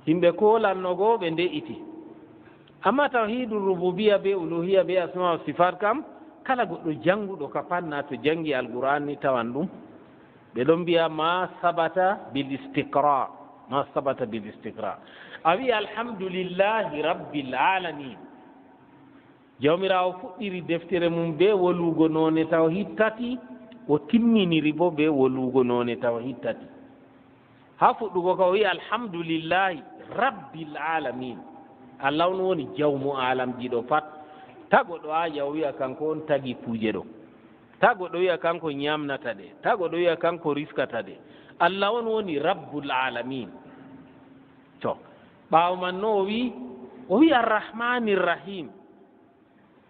Speaker 1: yimɓe kolannogo ɓe nde'iti amma tawhidul rububiya be uluhiya be asma wa sifat kam kala goɗɗo jannguɗo ka panna to janngi alqur'an ni tawan ɗum ɓe ɗon mbiya ma sabata bil istiqra a wi alhamdulillahi rabbil alamin jawmirawo fuɗɗiri deftere mum be wolugo none tawhid tati o timminiri bo be wolugo none tawhid tati ha fuɗɗugo ka o wi alhamdulillahi rabbil alamin allah on woni jawmu alamji ɗo pat ta goɗɗo aja o wiya kanko on tagi kuje ɗo ta goɗɗo wiya kanko ñamnata ɗe ta goɗɗo wiya kanko riskata ɗe allah on woni rabbul alamin to ɓaawo man no o wi arrahmanir rahim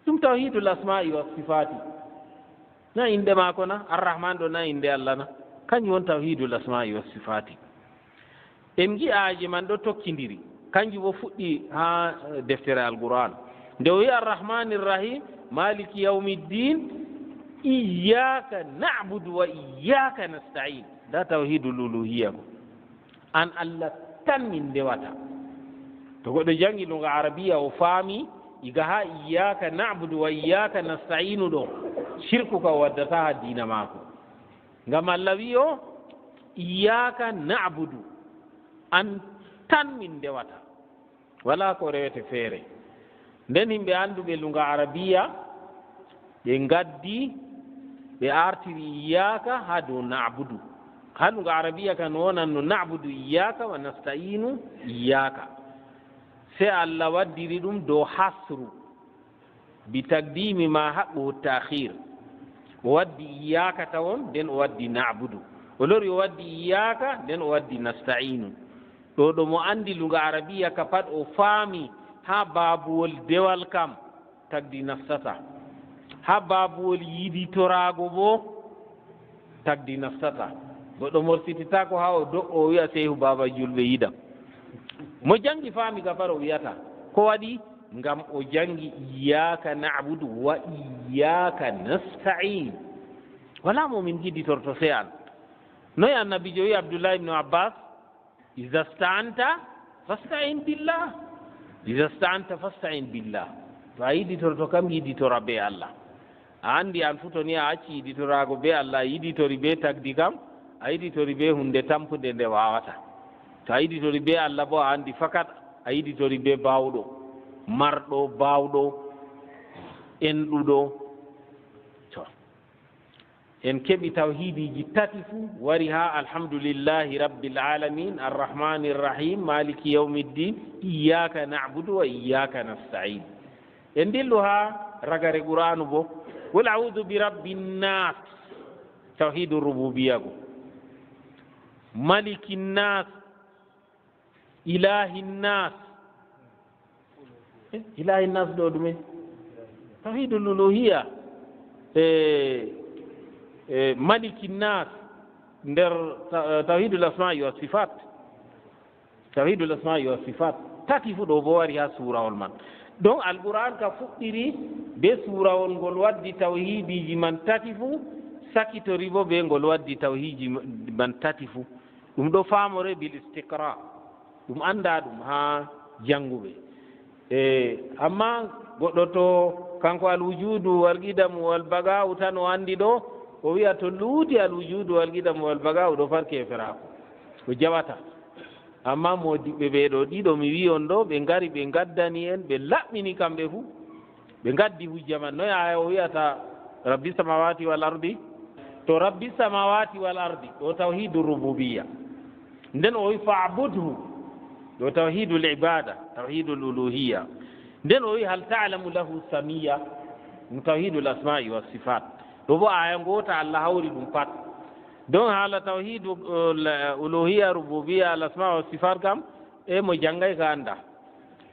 Speaker 1: ɗum tawhidul asma'i was sifati na inde maako na arrahman ɗo na inde allah na kañum won tawhidul asma'i was sifati en gi'aji man ɗo tokkidiri kanjum bo fuɗɗi ha deftere alqur'an nde o wi arrahmanir rahim maliki yawmiddin iyyaka na'budu wa iyyaka nasta'in da tawhidul uluhiyya ko an Allah tan min dewata to goɗɗo jangi ɗum ga arabiya o faami iga ha iyyaka na'budu wa iyyaka nasta'inu ɗo shirku ka waddata ha dina maako ngam Allah wi o iyyaka na'budu an tan min dewata wala ko rewete feere nden yimɓe annduɓe lunga arabiya ɓe ngaddi ɓe artiri iyyaka ha dow na'budu ha lunga arabiya kan wonanno na'budu iyyaka wa nasta'inu iyyaka se Allah waddiri ɗum dow hasru bi taqdimi ma haqqu ta'khir o waddi iyyaka tawon nden o waddi na'budu o lori o waddi iyyaka nden o waddi nasta'inu ɗo ɗo mo andi lunga arabiya ka pat o faami ha babuwol dewal kam tagdi nastata ha babuwol yiditorago bo tagdi nastata goɗɗo morsititako ha o do'o wiya sehu baba julɓe yidam mo jangi faami ka far o wiyata ko waɗi ngam o jangi iyyaka na'budu wa iyyaka nasta'in wala mo min yiditorto se an noyi annabijo wi abdoullah ibnu abbas iza sta'anta fasta'in billah iza sta'anta fasta'in billah to a yiditorto kam yiditora be Allah a andi an fu to ni a acci yiditorago be Allah yiditori be tagdi kam a yiditori be hunde tampude nde wawata to a yiditori be Allah bo a andi fakat a yiditori be bawɗo marɗo bawɗo enɗuɗo to en keɓi tawhidiji tati fuu wari ha alhamdulillahi rabbil alamin arrahmani rrahim maliki yawmiddin iyyaka na'budu wa iyyaka nasta'in en dillu ha ragare qur'anu bo qul a'udhu bi rabbin nas tawhidur rububiyya go malikin nas ilahin nas ilahin nas ɗo ɗume tawhidul uluhiyya malikin nas nder tawhidul asma'i wa sifat tawhidul asma'i wa sifat tati fu ɗo bo wari ha surawol man donc alquran ka fuɗɗiri be surawol ngol waddi tawhidiji man tati fu sakitori bo be ngol waddi tawhiji man tati fu ɗum ɗo famore bil istiqra ɗum anda ɗum ha janguɓe amma goɗɗo to kanko alwujudu wal qidamu wal baga'u tan o andi ɗo o wiya to luuti alwujudu wal qidamu wal baga'u ɗo farke ferako o jaɓata amma modiɓɓe ɓeɗo ɗiɗo mi wi on ɗo ɓe ngari ɓe gaddani en ɓe laɓɓini kamɓe fuu ɓe gaddi hujja man noy aya o wiyata rabbi samawati wal ardi to rabbi samawati wal ardi ɗo tawhidu rububiyya nden o wi fa'budhu ɗo tawhidul ibada tawhidul uluhiyya nden o wi hal ta'lamu lahu samiyya ɗum tawhidul asma'i was sifat ɗo bo aya ngota Allah hawri ɗum pat donc haala tawhidu uluhiyya rububiyya al asma wa sifat kam e mo janggay ka anda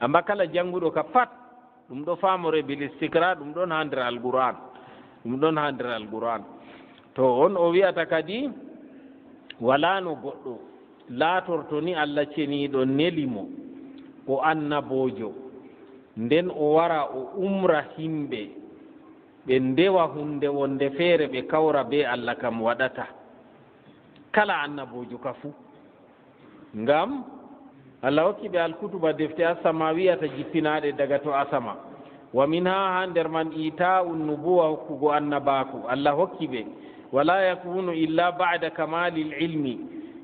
Speaker 1: amba kala janguɗo ka pat ɗum ɗo famore bil istiqra ɗum ɗon ha nder alquran ɗum ɗon ha nder alquran to on o wiyata kadi wala no goɗɗo laatorto ni Allah ceniɗo nelimo o annabojo nden o wara o umra himɓe ɓe ndewa hunde wonde feere ɓe kawra be Allah kam waɗata kala annabojo ka fuu ngam Allah hokki ɓe alkutuba defte asama wiyata jippinaɗe daga to asama wa min ha nder man ita'u nubuwa hokkugo annabaku Allah hokki ɓe wala yakunu illa ba'da kamalil ilmi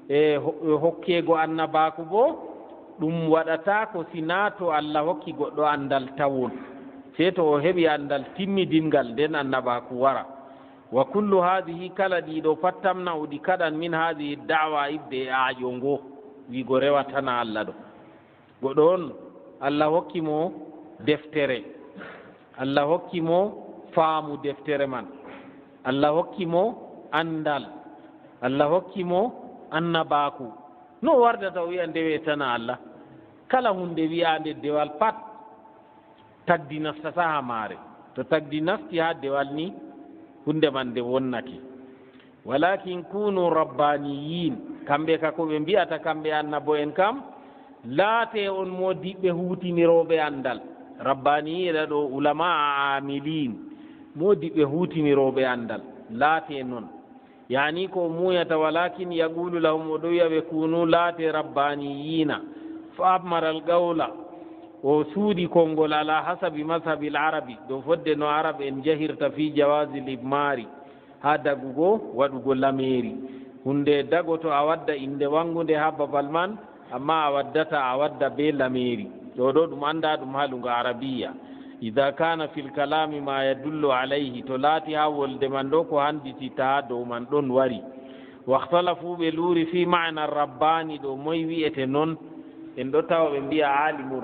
Speaker 1: e hokkego annabaku bo ɗum waɗata ko sina to Allah hokki goɗɗo andal tawon se to o heɓi andal timmidingal nden annabaku wara wa kullu hadihi kala ɗiɗo pat tamna'uɗi kaɗan min hadihi da'wa ibde aaƴo ngo wigo rewatana Allah ɗo goɗo on Allah hokki mo deftere Allah hokki mo faamu deftere man Allah hokki mo andal Allah hokki mo annabaku no wardata o wiya ndewetana Allah kala hunde wiyande dewal pat tagdi nastata ha maare to tagdi nasti ha dewal ni hunde man nde wonnake walakin kunu rabbaniyin kamɓe ka ko ɓe mbiyata kamɓe annabo en kam laate on modiɓɓe hutiniroɓe andal rabbaniyiɗa ɗo ulama amilin modiɓɓe hutiniroɓe andal laate noon yani ko muyata walakin yaqulu lahum oɗo wiyaɓe kunu laate rabbaniyina fa abmaral qawla o suuɗi konngol ala hasabi mashabi l arabi dow fodde no arab en jahirta fi jawasi libmari ha dagugo waɗugo lameri hunde dagoto a wadda inde wangude ha babal man amma a waddata a wadda be lameri ɗo ɗo ɗum anda ɗum ha lungo arabiya ida kana fil kalami ma yadullu alayhi to laati ha wolde man ɗo ko handitita ha dow man ɗon wari wahtalafu ɓe luuri fi mana rabbani ɗo moye wiyete noon en ɗo tawa ɓe mbiya alimul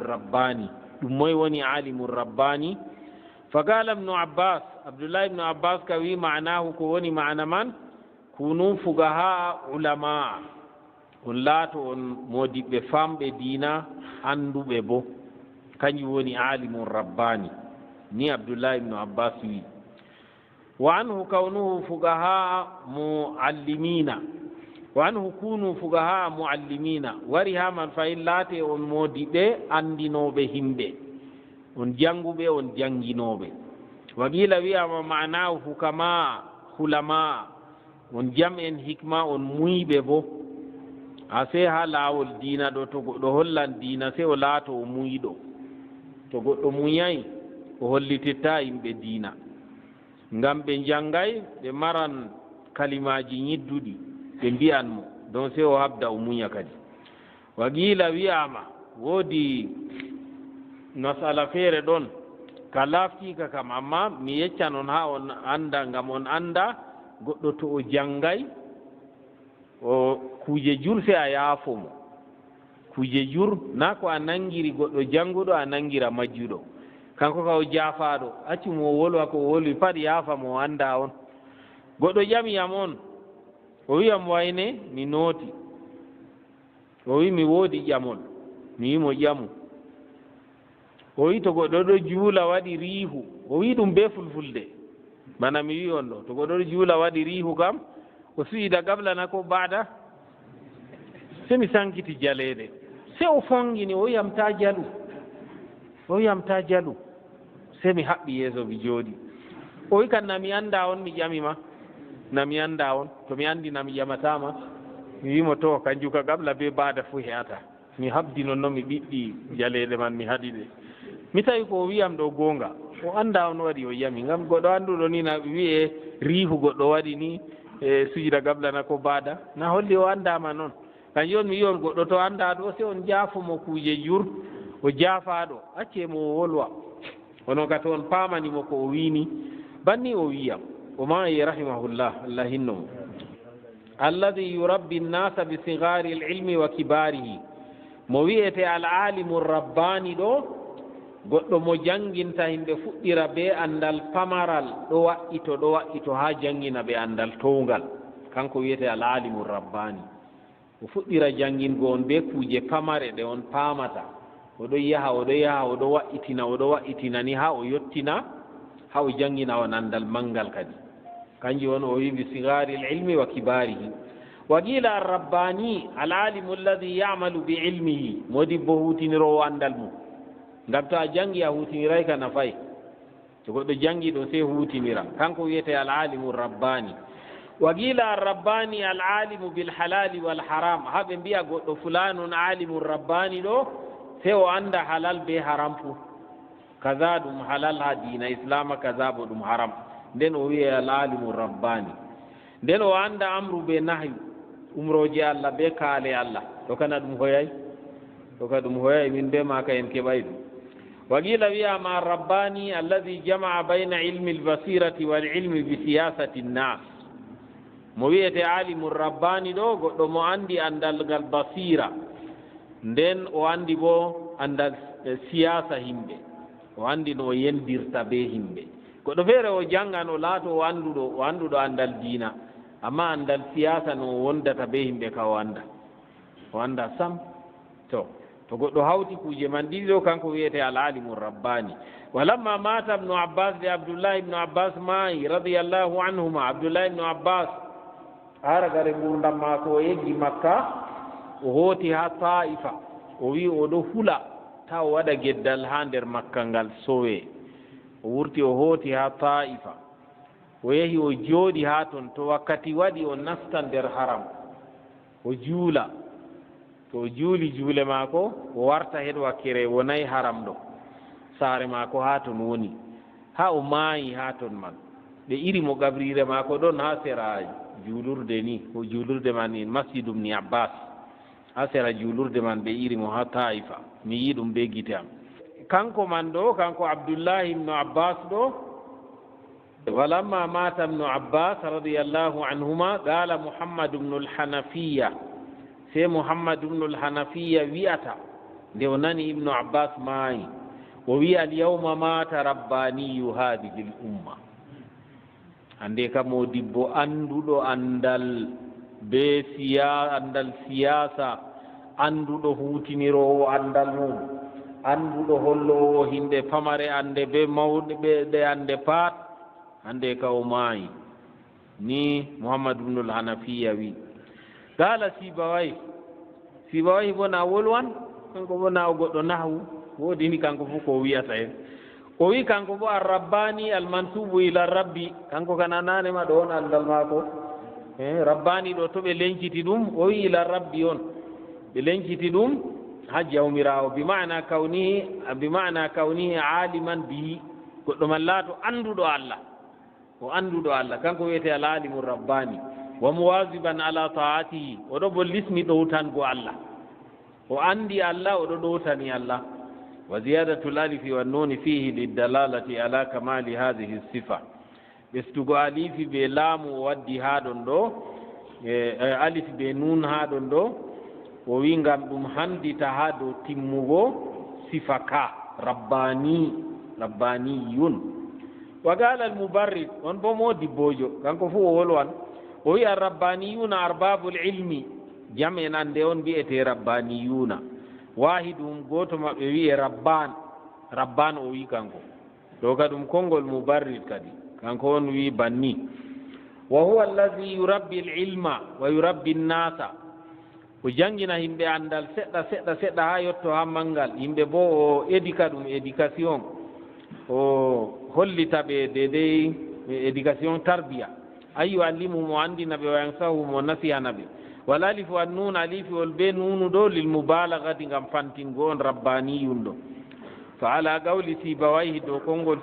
Speaker 1: rabbani ɗum moye woni alimul rabbani fa qala ibnu abbas abdoullah ibnu abbas ka wi manahu ko woni mana man kunu fugaha ulama on laato on modiɓɓe famɓe diina anduɓe bo kañum woni alimul rabbani ni abdoullah ibnu abbas wi wa anhu kawnuhu fugaha muallimina wa anhu kunu fugaha muallimina wari ha man fayin laate on modiɓe andinoɓe himɓe on janguɓe on janginoɓe wa qila wiyama manahu hukama hulama on jam en hikma on muyɓe bo a se ha laawol diina ɗo to goɗɗo hollan diina se o laato o muyɗo to goɗɗo muyayi o hollititta yimɓe diina ngam ɓe janngay ɓe maran kalimaji ñidduɗi ɓe mbiyan mo donc se o habda o muña kadi wa qila wiyama woodi masala feere ɗon ka laftika kam amma mi yeccan on ha on anda ngam on anda goɗɗo to o janngay o kuuje jur se a yaafo mo kuuje jur na ko a nangiri goɗɗo jannguɗo a nangira majjuɗo kanko ka o jaafaɗo accu mo wolwa ko o wolwi pat yaafa mo anda on goɗɗo ƴamiyam on o wiyam wayne mi nooti o wi mi woodi ƴamol mi wimo ƴamu o wi to goɗɗo ɗo juula waɗi riihu o wi ɗum be fulfulde bana mi wi on ɗo to goɗɗo ɗo juula waɗi riihu kam o suyida gablana ko baada se mi sankiti jaleede se o fongini o wiyam ta jalu o wiyam ta jalu se mi haɓɓi yeeso mi jooɗi o wi kan nami annda on mi ƴamima nami annda on to mi anndi nami ƴamatama mi wimo to kanjum ka gabla be baada fuu heata mi habdi non noon mi ɓiɗɗi jaleede man mi haɗi ɗe mi tawi ko o wiyam ɗo goonga o annda on waɗi o ƴami ngam goɗɗo annduɗo ni na wiye riihu goɗɗo waɗi ni e sujida gablana ko baada na holli o anndama noon kanjum on mi wi on goɗɗo to annda ɗo se on jaafomo kuuje jur o jaafaɗo accemo o wolwa onon kadi on pamanimo ko o wini banni o wiyam o maayi rahimahullah allah hinnomo alladi yurabbi nnasa bi sigari lilmi wa kibarihi mo wiyete al alimu rabbani ɗo goɗɗo mo janginta yimɓe fuɗɗira be andal pamaral ɗo wa'ito ha jangina ɓe andal towngal kanko wiyete al alimu rabbani o fuɗɗira jangingo on be kuuje pamare ɗe on paamata oɗo yaha oɗo wa'ittina ni ha o yottina ha o jangina on andal mangal kadi kanjum on o wi bi sigari lilmi wa kibarihi wa qila arrabbani al alimu alladi yamalu bi ilmihi modi bo hutinirowo andal mum ngam to a jangi a hutiniray ka nafay to goɗɗo jangi ɗo sey hutinira kanko wiyete al alimu rabbani wa qila arrabbani al alimu bil halali wal haram haɓe mbiya goɗɗo fulanun alimu rabbani ɗo sey o anda halal be haram fu kaza ɗum halal ha diina islama kaza bo ɗum haram nden o wiye al alimu rabbani nden o anda amru be nahyu umroje allah be kaale allah ɗo kana ɗum hoyay ɗo ka ɗum hoyay min be maka en keɓay ɗum wa qila wiyama rabbani alladi jamaa bayna ilmi lbasirati wal ilmi bi siyasati nnas mo wiyete alimu rabbani ɗo goɗɗo mo andi andal ngal basira nden o andi bo andal siyasa himɓe o andi no o yendirta be himɓe goɗɗo feere o jangan o laato o annduɗo andal diina amma andal siyasa no o wondata be himɓe ka o anda sam to goɗɗo hawti kuuje man ɗiɗi ɗo kanko wiyete al alimu rabbani walamma mata ibnu abbas de abdoullah ibnu abbas maayi radiallahu anhuma abdoullah ibnu abbas ara gare gurdam maako o yeggi makka o hooti ha taifa o wi oɗo hula ta o waɗa geddal ha nder makka ngal sowe o wurti o hooti ha Taifa o yahi o jooɗi ha ton to wakkati waɗi o nastan nder haram o juula to o juuli juule maako o warta heɗ wakkere wonayi haram ɗo saare maako ha ton woni ha o maayi ha ton man ɓe iri mo gabriire maako ɗon ha sera juulurde ni o juulurde man ni masjidu ibni Abbas ha sera juulurde man ɓe iri mo ha Taifa mi yi ɗum be gite am kanko man ɗo kanko Abdullahi ibnu Abbas ɗo walamma mata ibnu Abbas radiyallahu anhuma qala Muhammad ibnu al-Hanafiya se Muhammad ibnu al-Hanafiya wi'ata nde o nani ibnu Abbas maayi o wi al-yawma mata rabbaniyu hadihi l-umma hande kam o dibbo anduɗo andal be andal siyasa anduɗo hutinirowo andal mum anduɗo hollowo himɓe pamare ande be mawɗe ɓe ande pat hande ka o maayi ni Muhammad ibnu al-Hanafiya wi qala Sibawayh bo na wolwan kanko bo na o goɗɗo nahwu woodi ni kanko fof ko wiyata en o wi kanko bo ar-rabbani al-mansubu ila rabbi kanko kana nanema ɗo on andal maako rabbani ɗo to ɓe lenciti ɗum o wi ila rabbi on ɓe lenciti ɗum ha jawmirawo bima'na kawnihi aliman bihi goɗɗo man laato anduɗo Allah o anduɗo Allah kanko wiyete al-alimu rabbani wa muwaziban ala ta'atihi oɗo bo lismi ɗowtango Allah o andi Allah oɗo ɗowtani Allah wa ziyadatu al-alifi wan nuni fihi lidalalati ala kamali hadhihi sifa ɓestugo alifi be laamu o waddi ha ɗon ɗo alif be nun ha ɗon ɗo o wi ngam ɗum handita ha dow timmugo sifa ka rabbaniyun wa qala al-mubarrid on bo modibbojo kanko fu o wolwan o wi ar-rabbaniyuna arbabul ilmi jam en ande on mbiyete rabbaniyuna wahidum goto maɓɓe wiye rabban o wi kanko ɗo ka ɗum konngol mubarrid kadi kanko on wi banni wa huwa alladhi yurabbi al-ilma wa yurabbi an-nasa o jangina yimɓe andal seɗɗa ha yetto ha mangal yimɓe bo o éduca ɗum éducation o hollita ɓe dedei éducation tarbiya ayu allimuhum o andina ɓe wa yansahuhum o nasihana ɓe wal alifu an nun alifiwol be nunu ɗo lil mubalagati ngam fantingo on rabbaniyun ɗo fa ala qawli Sibawayhi dow konngol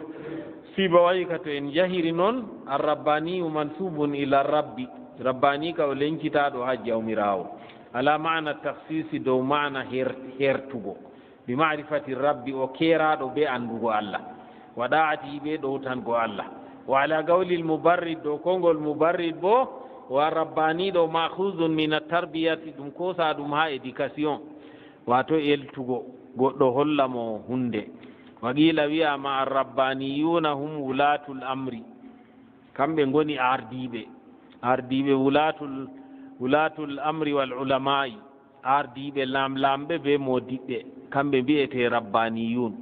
Speaker 1: Sibawayhi ka to en jahiri noon ar-rabbaniyu mansubun ila rabbi rabbani ka o lencitaɗo ha jawmirawo ala mana taksisi dow mana hertugo bi ma'rifati rabbi o keraɗo be andugo Allah wa da'ati be ɗowtango Allah wa ala qawli al-mubarrid dow konngol mubarrid bo wa rabbaniɗo makhuzun min at-tarbiyati ɗum kosa ɗum ha éducation wato eltugo goɗɗo holla mo hunde wa qila wiyama ar-rabbaniyuna hum wulatul amri kamɓe ngoni ardiɓe wulatul amri wal ulama'i ardiɓe lamɓe be modiɓɓe kamɓe mbiyete rabbaniyun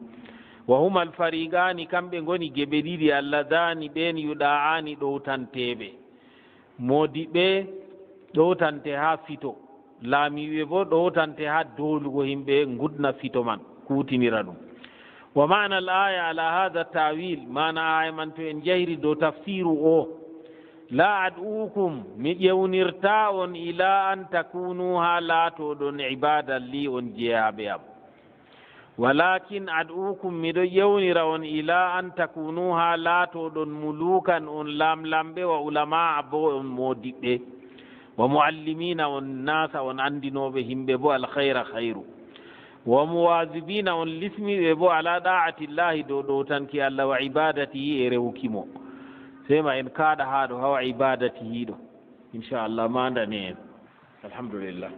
Speaker 1: wa huma al-fariqani kamɓe ngoni geɓe ɗiɗi alladani ɓen yuɗa'ani ɗowtanteɓe modiɓɓe ɗowtante ha fito laamiɓe bo ɗowtante ha dolugo yimɓe gudna fito man kutinira ɗum wa ma'na al-aya ala hadha tawil mana aya man to en jahiri dow tafsiru o la ad'ukum mi ƴewnirta on ila an takunu ha laatoɗon ibadan li on jeyaɓe am walakin ad'ukum miɗo ƴewnira on ila an takunu ha laatoɗon mulukan on lamlamɓe wa ulama bo on modiɓɓe wa muallimina on nasa on andinoɓe himɓe bo alkhayra khayru wa muwazibina on lismiɓe bo ala da'atillahi dow ɗowtanki Allah wa ibadatihi e rewkimo sema en kaɗa haɗo hawa ibadatihi ɗo inchallah mandane en alhamdulillah